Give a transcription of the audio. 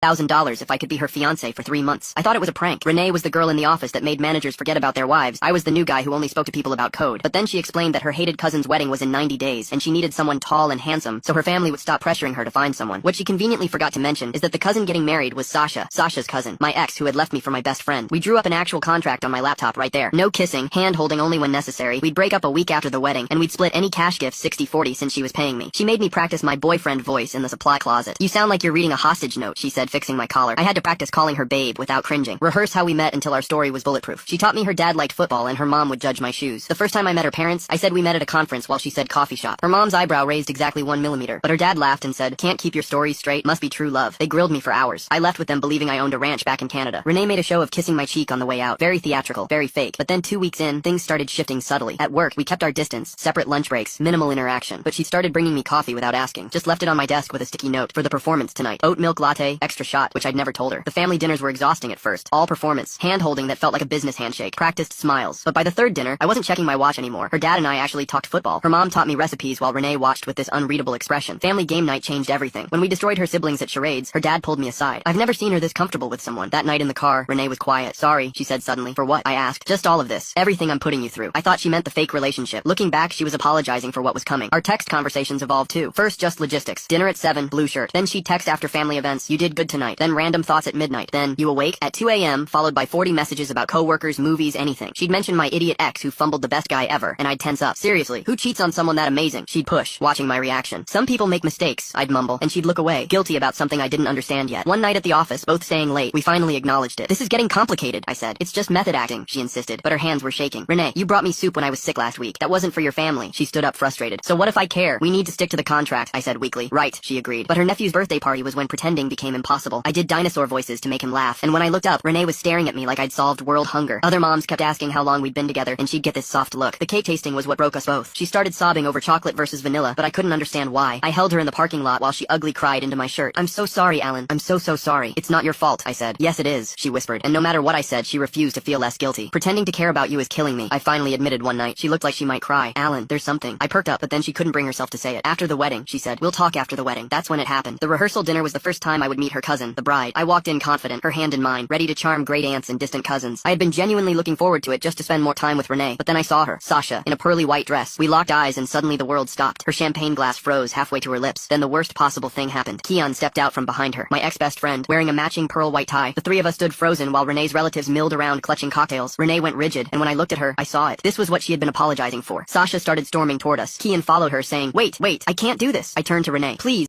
$1,000 if I could be her fiancé for 3 months. I thought it was a prank. Renee was the girl in the office that made managers forget about their wives. I was the new guy who only spoke to people about code. But then she explained that her hated cousin's wedding was in 90 days, and she needed someone tall and handsome, so her family would stop pressuring her to find someone. What she conveniently forgot to mention is that the cousin getting married was Sasha's cousin, my ex who had left me for my best friend. We drew up an actual contract on my laptop right there. No kissing, hand-holding only when necessary. We'd break up a week after the wedding, and we'd split any cash gifts 60-40 since she was paying me. She made me practice my boyfriend voice in the supply closet. "You sound like you're reading a hostage note," she said, fixing my collar. I had to practice calling her babe without cringing. Rehearse how we met until our story was bulletproof. She taught me her dad liked football and her mom would judge my shoes. The first time I met her parents, I said we met at a conference while she said coffee shop. Her mom's eyebrow raised exactly 1 millimeter, but her dad laughed and said, "Can't keep your stories straight, must be true love." They grilled me for hours. I left with them believing I owned a ranch back in Canada. Renee made a show of kissing my cheek on the way out. Very theatrical, very fake. But then 2 weeks in, things started shifting subtly. At work, we kept our distance, separate lunch breaks, minimal interaction. But she started bringing me coffee without asking. Just left it on my desk with a sticky note. "For the performance tonight. Oat milk latte, extra shot," which I'd never told her. The family dinners were exhausting at first. All performance. Hand-holding that felt like a business handshake. Practiced smiles. But by the third dinner, I wasn't checking my watch anymore. Her dad and I actually talked football. Her mom taught me recipes while Renee watched with this unreadable expression. Family game night changed everything. When we destroyed her siblings at charades, her dad pulled me aside. I've never seen her this comfortable with someone. That night in the car, Renee was quiet. "Sorry," she said suddenly. "For what?" I asked. "Just all of this. Everything I'm putting you through." I thought she meant the fake relationship. Looking back, she was apologizing for what was coming. Our text conversations evolved too. First, just logistics. Dinner at 7, blue shirt. Then she'd text after family events, "You did good tonight." Then random thoughts at midnight. Then, "You awake?" at 2 a.m., followed by 40 messages about coworkers, movies, anything. She'd mention my idiot ex who fumbled the best guy ever, and I'd tense up. Seriously, who cheats on someone that amazing? She'd push, watching my reaction. "Some people make mistakes," I'd mumble, and she'd look away, guilty about something I didn't understand yet. One night at the office, both staying late, we finally acknowledged it. "This is getting complicated," I said. "It's just method acting," she insisted, but her hands were shaking. "Renee, you brought me soup when I was sick last week. That wasn't for your family." She stood up frustrated. "So what if I care? We need to stick to the contract," I said weakly. "Right," she agreed. But her nephew's birthday party was when pretending became impossible. I did dinosaur voices to make him laugh, and when I looked up, Renee was staring at me like I'd solved world hunger. Other moms kept asking how long we'd been together, and she'd get this soft look. The cake tasting was what broke us both. She started sobbing over chocolate versus vanilla, but I couldn't understand why. I held her in the parking lot while she ugly cried into my shirt. "I'm so sorry, Alan. I'm so sorry." "It's not your fault," I said. "Yes, it is," she whispered, and no matter what I said, she refused to feel less guilty. "Pretending to care about you is killing me," I finally admitted one night. She looked like she might cry. "Alan, there's something." I perked up, but then she couldn't bring herself to say it. "After the wedding," she said. "We'll talk after the wedding." That's when it happened. The rehearsal dinner was the first time I would meet her cousin, the bride. I walked in confident, her hand in mine, ready to charm great aunts and distant cousins. I had been genuinely looking forward to it just to spend more time with Renee, but then I saw her, Sasha, in a pearly white dress. We locked eyes and suddenly the world stopped. Her champagne glass froze halfway to her lips. Then the worst possible thing happened. Keon stepped out from behind her, my ex-best friend, wearing a matching pearl white tie. The three of us stood frozen while Renee's relatives milled around clutching cocktails. Renee went rigid, and when I looked at her, I saw it. This was what she had been apologizing for. Sasha started storming toward us. Keon followed her, saying, Wait, I can't do this." I turned to Renee. "Please."